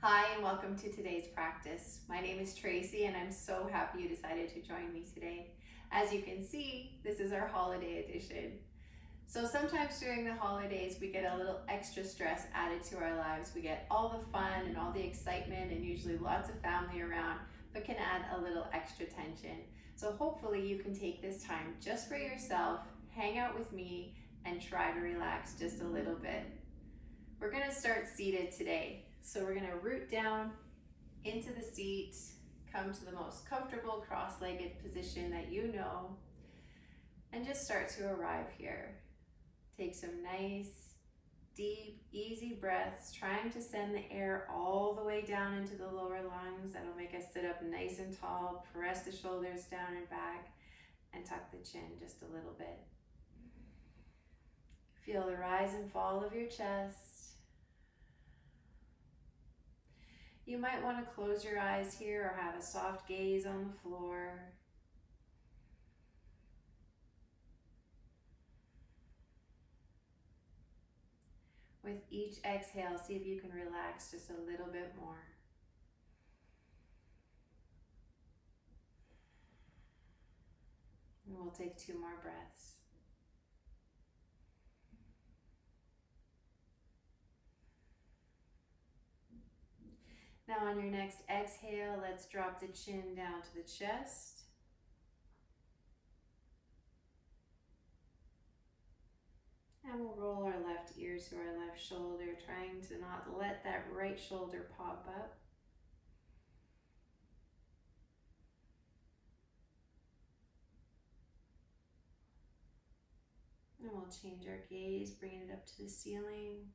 Hi and welcome to today's practice. My name is Tracy and I'm so happy you decided to join me today. As you can see, this is our holiday edition. So sometimes during the holidays we get a little extra stress added to our lives. We get all the fun and all the excitement and usually lots of family around, but can add a little extra tension. So hopefully you can take this time just for yourself, hang out with me, and try to relax just a little bit. We're going to start seated today. So we're going to root down into the seat, come to the most comfortable cross-legged position that you know, and just start to arrive here. Take some nice, deep, easy breaths, trying to send the air all the way down into the lower lungs. That'll make us sit up nice and tall, press the shoulders down and back, and tuck the chin just a little bit. Feel the rise and fall of your chest. You might want to close your eyes here or have a soft gaze on the floor. With each exhale, see if you can relax just a little bit more. And we'll take 2 more breaths. Now on your next exhale, let's drop the chin down to the chest. And we'll roll our left ear to our left shoulder, trying to not let that right shoulder pop up. And we'll change our gaze, bringing it up to the ceiling.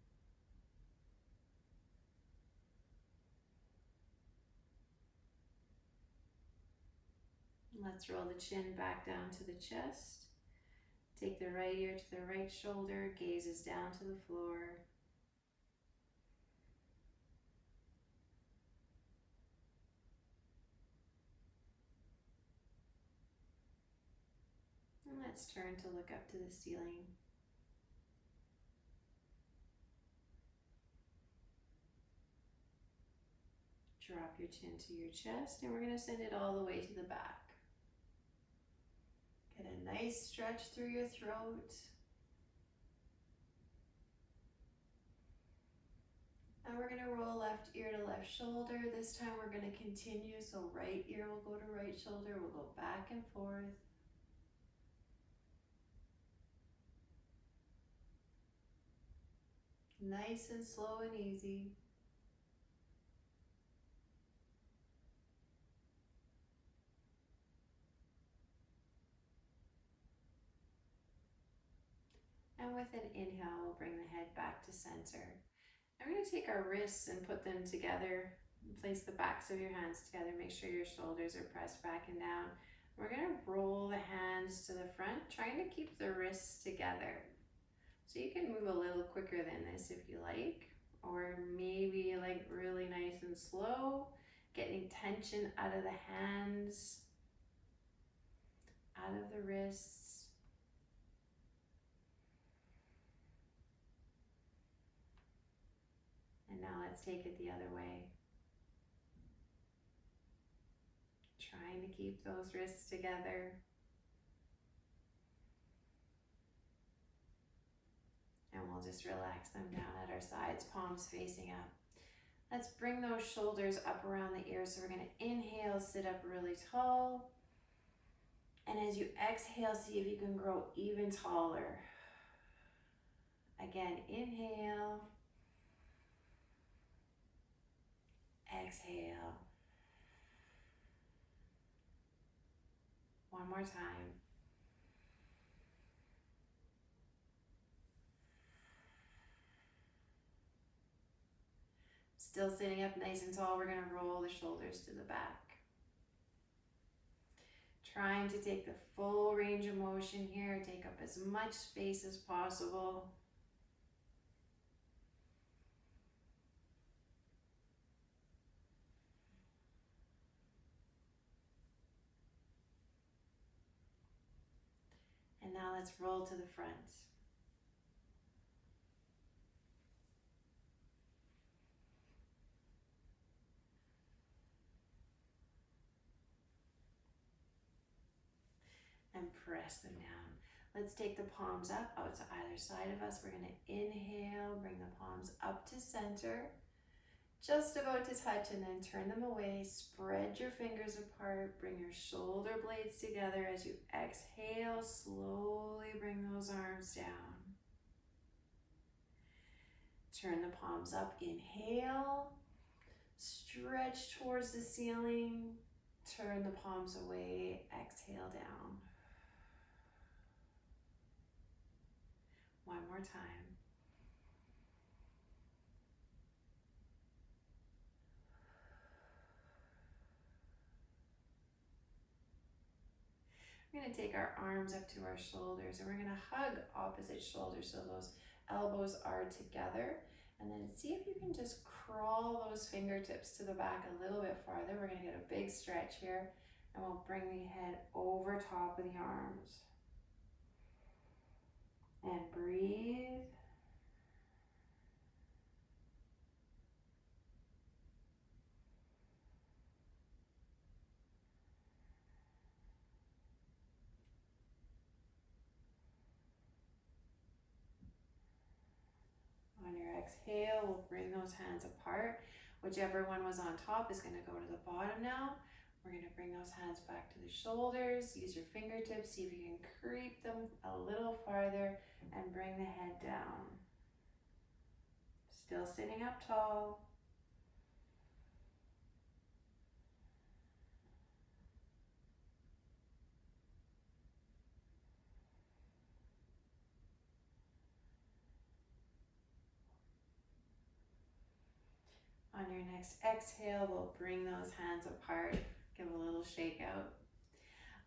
Let's roll the chin back down to the chest. Take the right ear to the right shoulder, gazes down to the floor. And let's turn to look up to the ceiling. Drop your chin to your chest, and we're going to send it all the way to the back. Get a nice stretch through your throat. And we're going to roll left ear to left shoulder. This time we're going to continue, so right ear will go to right shoulder. We'll go back and forth. Nice and slow and easy. And with an inhale, we'll bring the head back to center. And we're going to take our wrists and put them together. Place the backs of your hands together. Make sure your shoulders are pressed back and down. We're going to roll the hands to the front, trying to keep the wrists together. So you can move a little quicker than this if you like, or maybe like really nice and slow, getting tension out of the hands, out of the wrists. And now let's take it the other way. Trying to keep those wrists together. And we'll just relax them down at our sides, palms facing up. Let's bring those shoulders up around the ears. So we're going to inhale, sit up really tall. And as you exhale, see if you can grow even taller. Again, inhale. Exhale. One more time. Still sitting up nice and tall, we're going to roll the shoulders to the back. Trying to take the full range of motion here, take up as much space as possible. And now let's roll to the front. and press them down. Let's take the palms up out to either side of us. We're going to inhale, bring the palms up to center, just about to touch, and then turn them away. Spread your fingers apart, bring your shoulder blades together. As you exhale, slowly bring those arms down. Turn the palms up, inhale, stretch towards the ceiling, turn the palms away, exhale down. One more time. We're going to take our arms up to our shoulders and we're going to hug opposite shoulders so those elbows are together. And then see if you can just crawl those fingertips to the back a little bit farther. We're going to get a big stretch here and we'll bring the head over top of the arms. And breathe. On your exhale, we'll bring those hands apart. Whichever one was on top is going to go to the bottom now. We're going to bring those hands back to the shoulders. Use your fingertips. See if you can creep them a little farther and bring the head down. Still sitting up tall. On your next exhale, we'll bring those hands apart. Give a little shake out.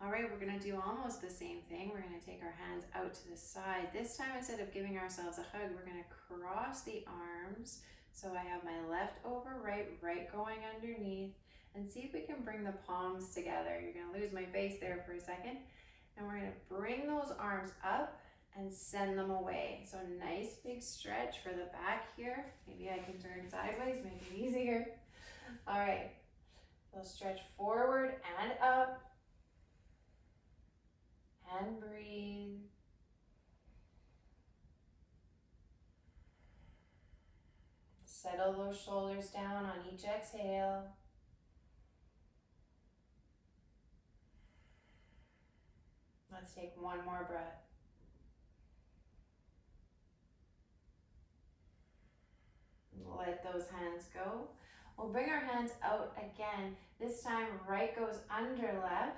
All right, we're going to do almost the same thing. We're going to take our hands out to the side. This time, instead of giving ourselves a hug, we're going to cross the arms. So I have my left over right, right going underneath. And see if we can bring the palms together. You're going to lose my face there for a second. And we're going to bring those arms up and send them away. So a nice big stretch for the back here. Maybe I can turn sideways, make it easier. All right, so stretch forward and up. And breathe. Settle those shoulders down on each exhale. Let's take one more breath. Let those hands go. We'll bring our hands out again. This time, right goes under left.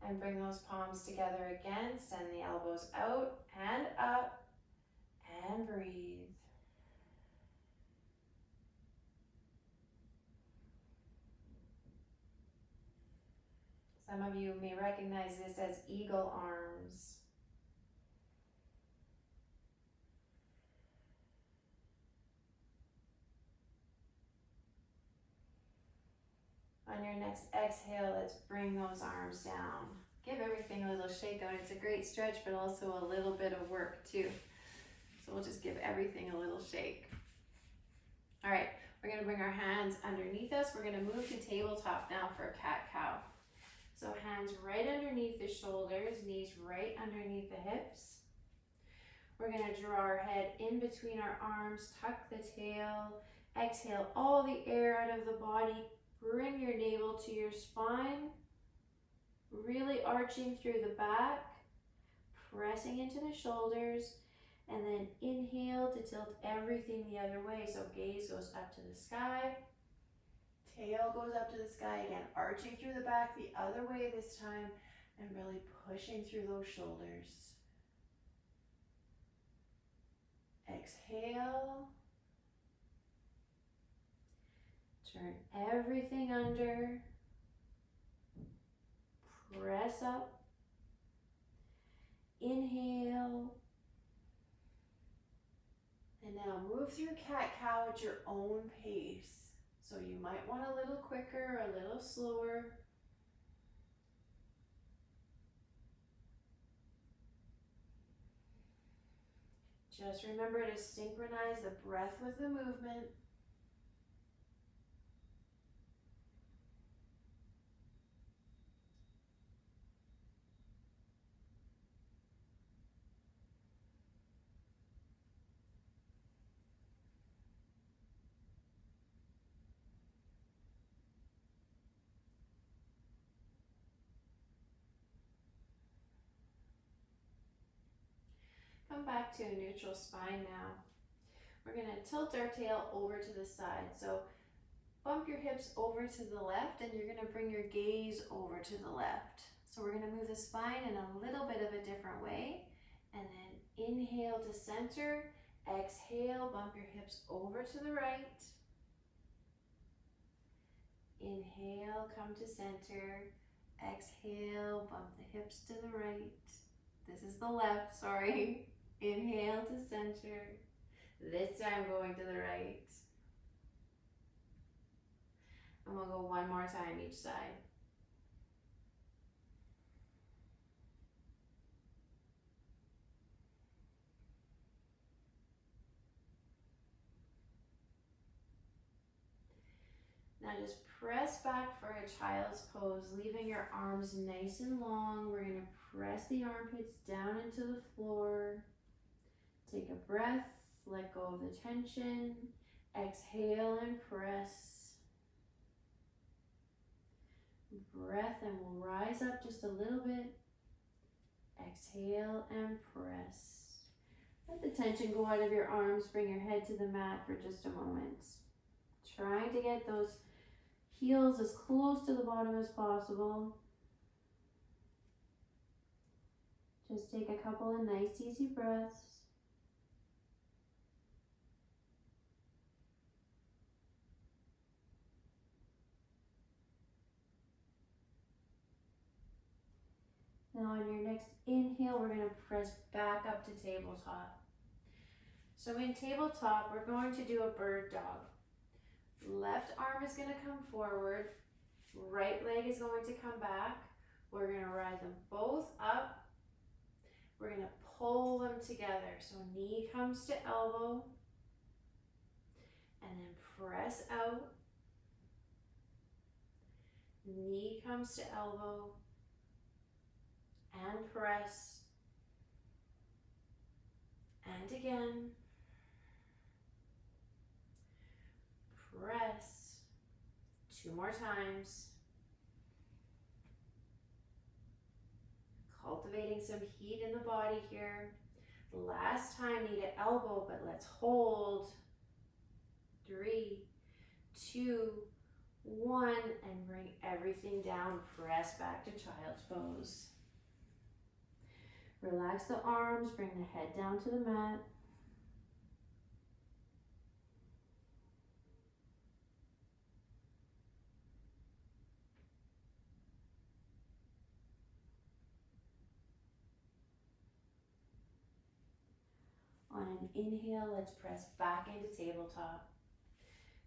And bring those palms together again. Send the elbows out and up. And breathe. Some of you may recognize this as eagle arms. On your next exhale, let's bring those arms down. Give everything a little shake out. It's a great stretch, but also a little bit of work too. So we'll just give everything a little shake. All right, we're gonna bring our hands underneath us. We're gonna move to tabletop now for a cat-cow. So hands right underneath the shoulders, knees right underneath the hips. We're gonna draw our head in between our arms, tuck the tail, exhale all the air out of the body. Bring your navel to your spine, really arching through the back, pressing into the shoulders, and then inhale to tilt everything the other way. So gaze goes up to the sky, tail goes up to the sky again, arching through the back the other way this time, and really pushing through those shoulders. Exhale. Turn everything under, press up, inhale, and now move through cat-cow at your own pace. So you might want a little quicker, a little slower. Just remember to synchronize the breath with the movement. Come back to a neutral spine now. We're going to tilt our tail over to the side. So bump your hips over to the left and you're going to bring your gaze over to the left. So we're going to move the spine in a little bit of a different way. And then inhale to center. Exhale, bump your hips over to the right. Inhale, come to center. Exhale, bump the hips to the right. This is the left, sorry. Inhale to center. This time going to the right. And we'll go one more time each side. Now just press back for a child's pose, leaving your arms nice and long. We're going to press the armpits down into the floor. Take a breath, let go of the tension. Exhale and press. Breath, and we'll rise up just a little bit. Exhale and press. Let the tension go out of your arms. Bring your head to the mat for just a moment. Trying to get those heels as close to the bottom as possible. Just take a couple of nice, easy breaths. Now on your next inhale, we're going to press back up to tabletop. So in tabletop, we're going to do a bird dog. Left arm is going to come forward. Right leg is going to come back. We're going to rise them both up. We're going to pull them together. So knee comes to elbow. And then press out. Knee comes to elbow. And press. And again. Press. 2 more times. Cultivating some heat in the body here. Last time, knee to elbow, but let's hold. 3, 2, 1, and bring everything down. Press back to child's pose. Relax the arms, bring the head down to the mat. On an inhale, let's press back into tabletop.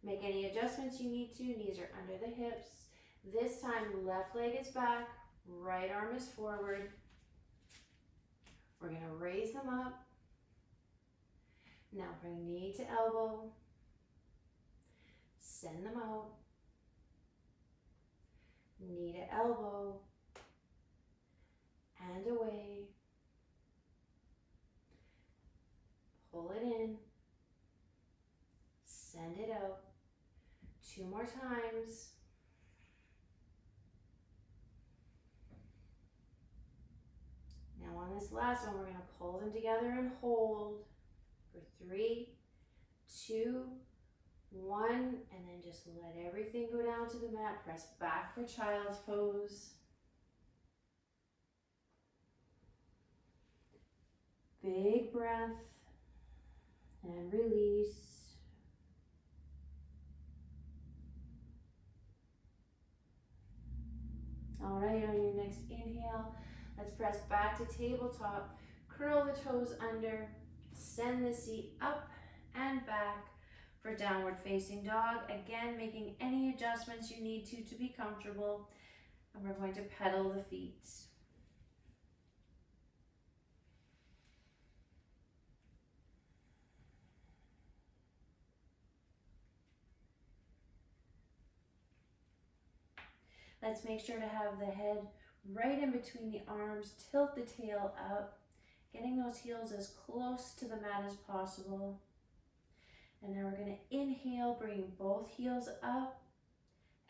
Make any adjustments you need to. Knees are under the hips. This time, left leg is back, right arm is forward. We're going to raise them up. Now bring knee to elbow. Send them out. Knee to elbow. And away. Pull it in. Send it out. 2 more times. Now on this last one, we're going to pull them together and hold for 3, 2, 1, and then just let everything go down to the mat. Press back for child's pose. Big breath and release. All right, on your next inhale, let's press back to tabletop. Curl the toes under. Send the seat up and back for downward facing dog. Again, making any adjustments you need to be comfortable. And we're going to pedal the feet. Let's make sure to have the head right in between the arms. Tilt the tail up, getting those heels as close to the mat as possible. And now we're going to inhale, bring both heels up.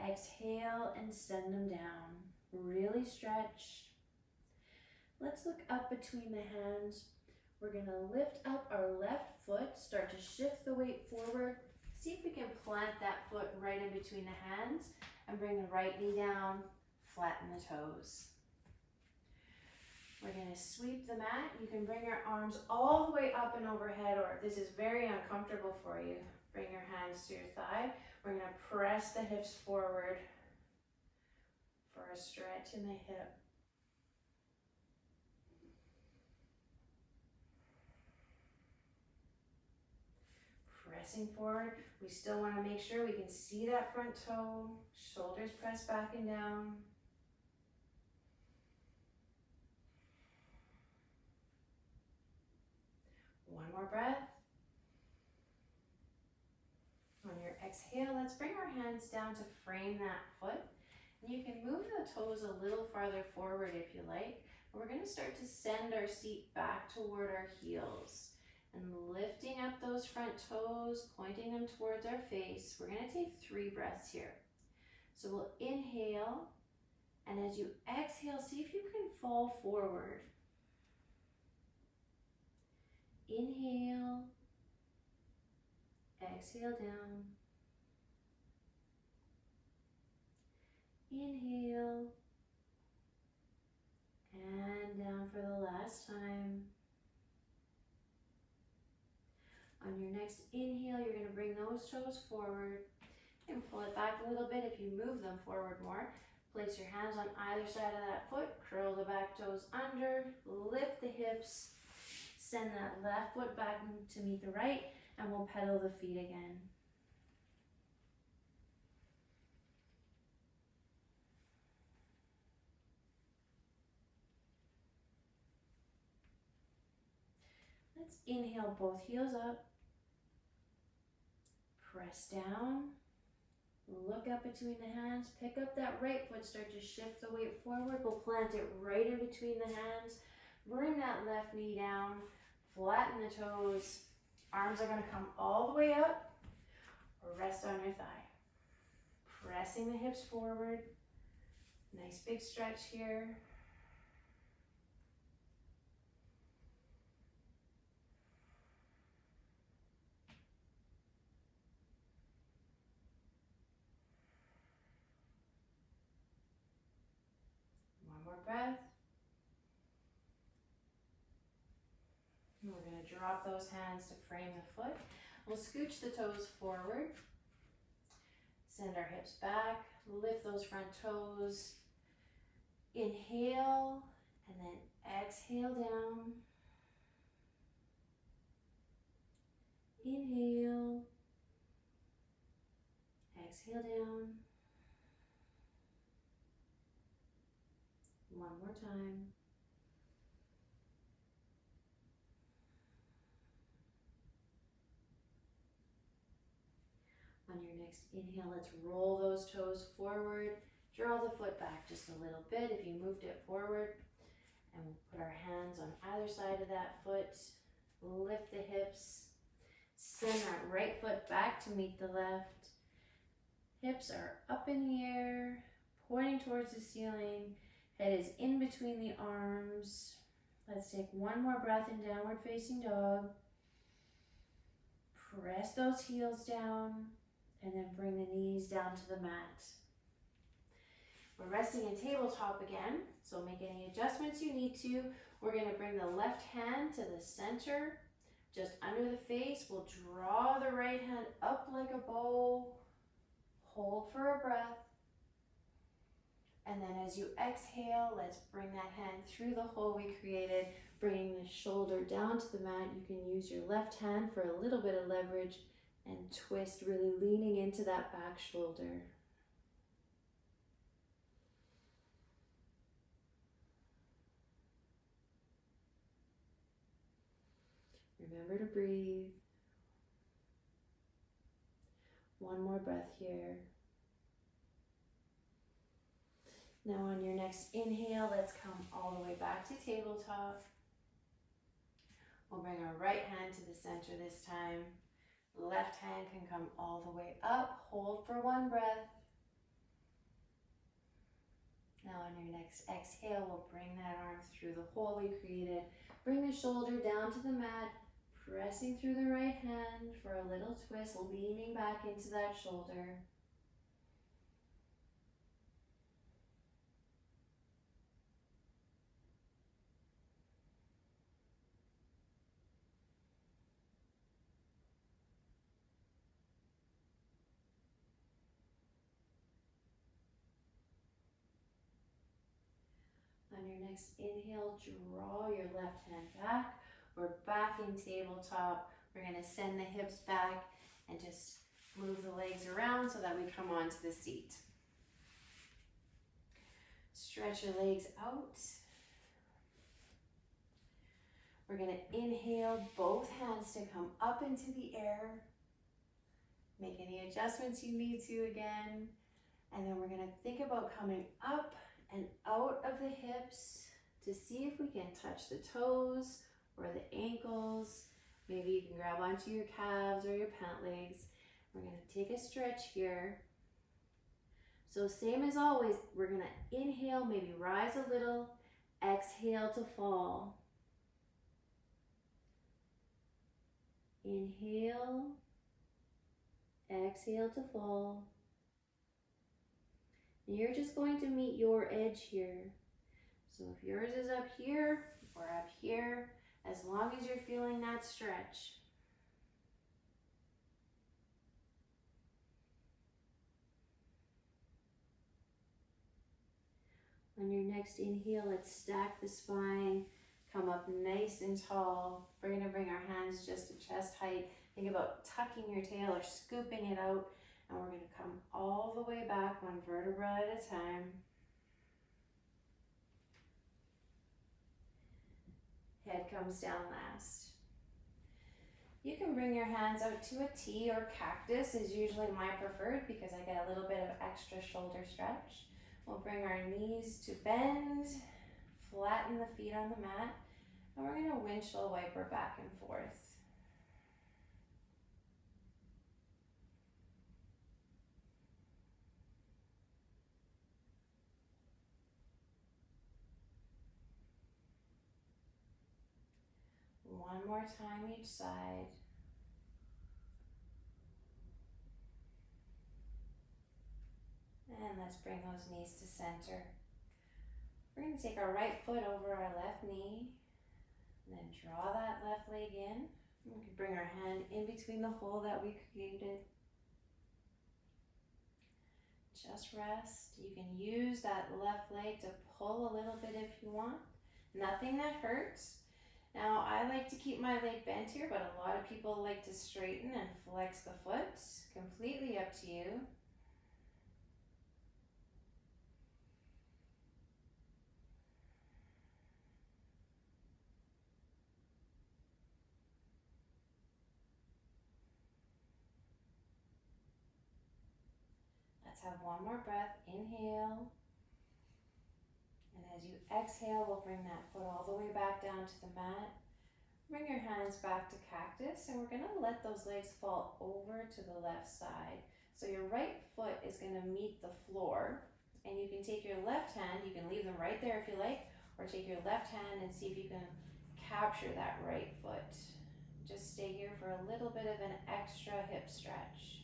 Exhale and send them down. Really stretch. Let's look up between the hands. We're gonna lift up our left foot, start to shift the weight forward. See if we can plant that foot right in between the hands and bring the right knee down, flatten the toes. We're gonna sweep the mat. You can bring your arms all the way up and overhead, or if this is very uncomfortable for you, bring your hands to your thigh. We're gonna press the hips forward for a stretch in the hip. Pressing forward, we still want to make sure we can see that front toe, shoulders press back and down. One more breath. On your exhale, let's bring our hands down to frame that foot. And you can move the toes a little farther forward if you like. We're going to start to send our seat back toward our heels. And lifting up those front toes, pointing them towards our face. We're going to take 3 breaths here. So we'll inhale, and as you exhale, see if you can fall forward. Inhale, exhale down. Inhale, and down for the last time. On your next inhale, you're going to bring those toes forward and pull it back a little bit if you move them forward more. Place your hands on either side of that foot, curl the back toes under, lift the hips, send that left foot back to meet the right, and we'll pedal the feet again. Let's inhale both heels up. Press down, look up between the hands, pick up that right foot, start to shift the weight forward. We'll plant it right in between the hands. Bring that left knee down, flatten the toes. Arms are going to come all the way up, or rest on your thigh. Pressing the hips forward. Nice big stretch here. Breath. And we're going to drop those hands to frame the foot. We'll scooch the toes forward. Send our hips back. Lift those front toes. Inhale and then exhale down. Inhale. Exhale down. One more time. On your next inhale, let's roll those toes forward. Draw the foot back just a little bit if you moved it forward. And we'll put our hands on either side of that foot. Lift the hips. Send that right foot back to meet the left. Hips are up in the air, pointing towards the ceiling. Head is in between the arms. Let's take one more breath in downward facing dog. Press those heels down and then bring the knees down to the mat. We're resting in tabletop again, so make any adjustments you need to. We're going to bring the left hand to the center, just under the face. We'll draw the right hand up like a bow. Hold for a breath. And then as you exhale, let's bring that hand through the hole we created, bringing the shoulder down to the mat. You can use your left hand for a little bit of leverage and twist, really leaning into that back shoulder. Remember to breathe. One more breath here. Now on your next inhale, let's come all the way back to tabletop. We'll bring our right hand to the center this time. Left hand can come all the way up. Hold for one breath. Now on your next exhale, we'll bring that arm through the hole we created. Bring the shoulder down to the mat, pressing through the right hand for a little twist, leaning back into that shoulder. On your next inhale, draw your left hand back. We're back in tabletop. We're going to send the hips back and just move the legs around so that we come onto the seat. Stretch your legs out. We're going to inhale both hands to come up into the air. Make any adjustments you need to again. And then we're going to think about coming up and out of the hips to see if we can touch the toes or the ankles. Maybe you can grab onto your calves or your pant legs. We're going to take a stretch here. So same as always, we're going to inhale, maybe rise a little, exhale to fall. Inhale, exhale to fall. And you're just going to meet your edge here. So if yours is up here or up here, as long as you're feeling that stretch. On your next inhale, let's stack the spine, come up nice and tall. We're going to bring our hands just to chest height. Think about tucking your tail or scooping it out. And we're going to come all the way back, one vertebra at a time. Head comes down last. You can bring your hands out to a T, or cactus is usually my preferred because I get a little bit of extra shoulder stretch. We'll bring our knees to bend, flatten the feet on the mat, and we're going to windshield wiper back and forth. One more time each side. And let's bring those knees to center. We're going to take our right foot over our left knee, and then draw that left leg in. We can bring our hand in between the hole that we created. Just rest. You can use that left leg to pull a little bit if you want. Nothing that hurts. Now, I like to keep my leg bent here, but a lot of people like to straighten and flex the foot. Completely up to you. Let's have one more breath. Inhale. And as you exhale, we'll bring that foot all the way back down to the mat. Bring your hands back to cactus, and we're going to let those legs fall over to the left side. So your right foot is going to meet the floor, and you can take your left hand, you can leave them right there if you like, or take your left hand and see if you can capture that right foot. Just stay here for a little bit of an extra hip stretch.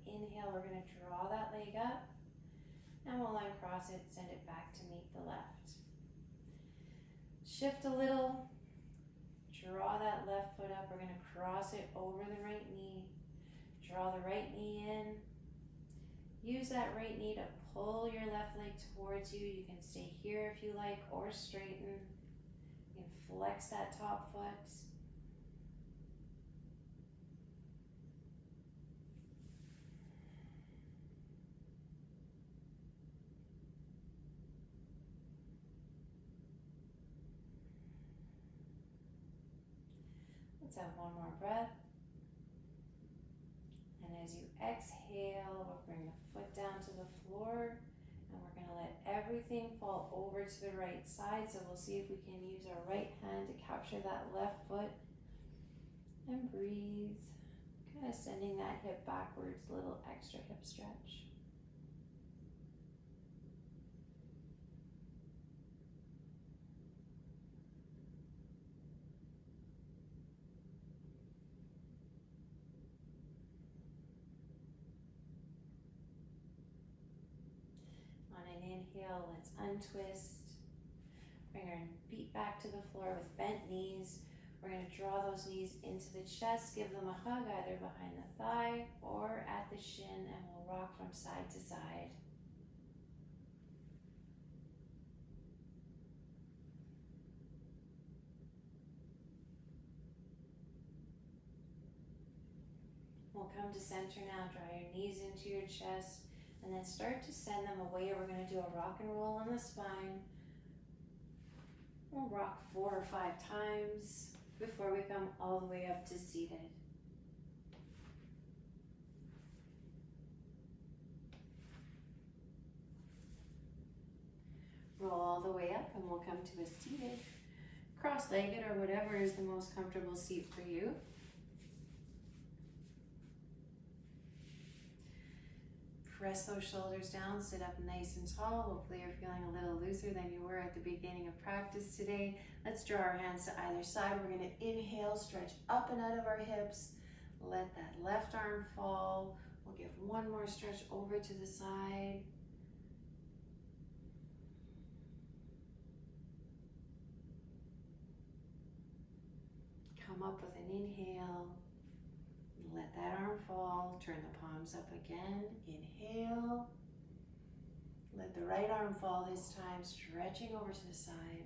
Inhale, we're going to draw that leg up, and we'll uncross it, send it back to meet the left. Shift a little, draw that left foot up, we're going to cross it over the right knee, draw the right knee in, use that right knee to pull your left leg towards you. You can stay here if you like, or straighten. You can flex that top foot. Let's have one more breath. And as you exhale, we'll bring the foot down to the floor, and we're going to let everything fall over to the right side. So we'll see if we can use our right hand to capture that left foot. And breathe. Kind of sending that hip backwards, a little extra hip stretch. On an inhale, let's untwist. Bring our feet back to the floor with bent knees. We're going to draw those knees into the chest, give them a hug either behind the thigh or at the shin, and we'll rock from side to side. We'll come to center now, draw your knees into your chest, and then start to send them away. We're going to do a rock and roll on the spine. We'll rock 4 or 5 times before we come all the way up to seated. Roll all the way up and we'll come to a seated, cross-legged, or whatever is the most comfortable seat for you. Press those shoulders down, sit up nice and tall. Hopefully you're feeling a little looser than you were at the beginning of practice today. Let's draw our hands to either side. We're going to inhale, stretch up and out of our hips. Let that left arm fall. We'll give one more stretch over to the side. Come up with an inhale. Let that arm fall. Turn the palms up again. Inhale. Let the right arm fall this time, stretching over to the side.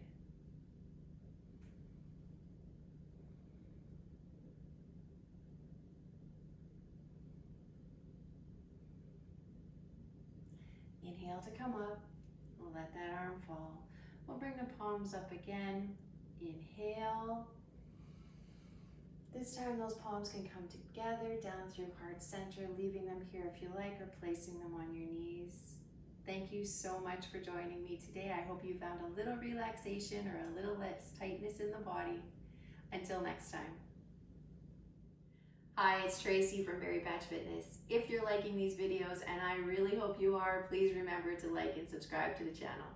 Inhale to come up. Let that arm fall. We'll bring the palms up again. Inhale. This time those palms can come together down through heart center, leaving them here if you like, or placing them on your knees. Thank you so much for joining me today. I hope you found a little relaxation or a little less tightness in the body. Until next time. Hi, it's Tracy from Berry Patch Fitness. If you're liking these videos, and I really hope you are, please remember to like and subscribe to the channel.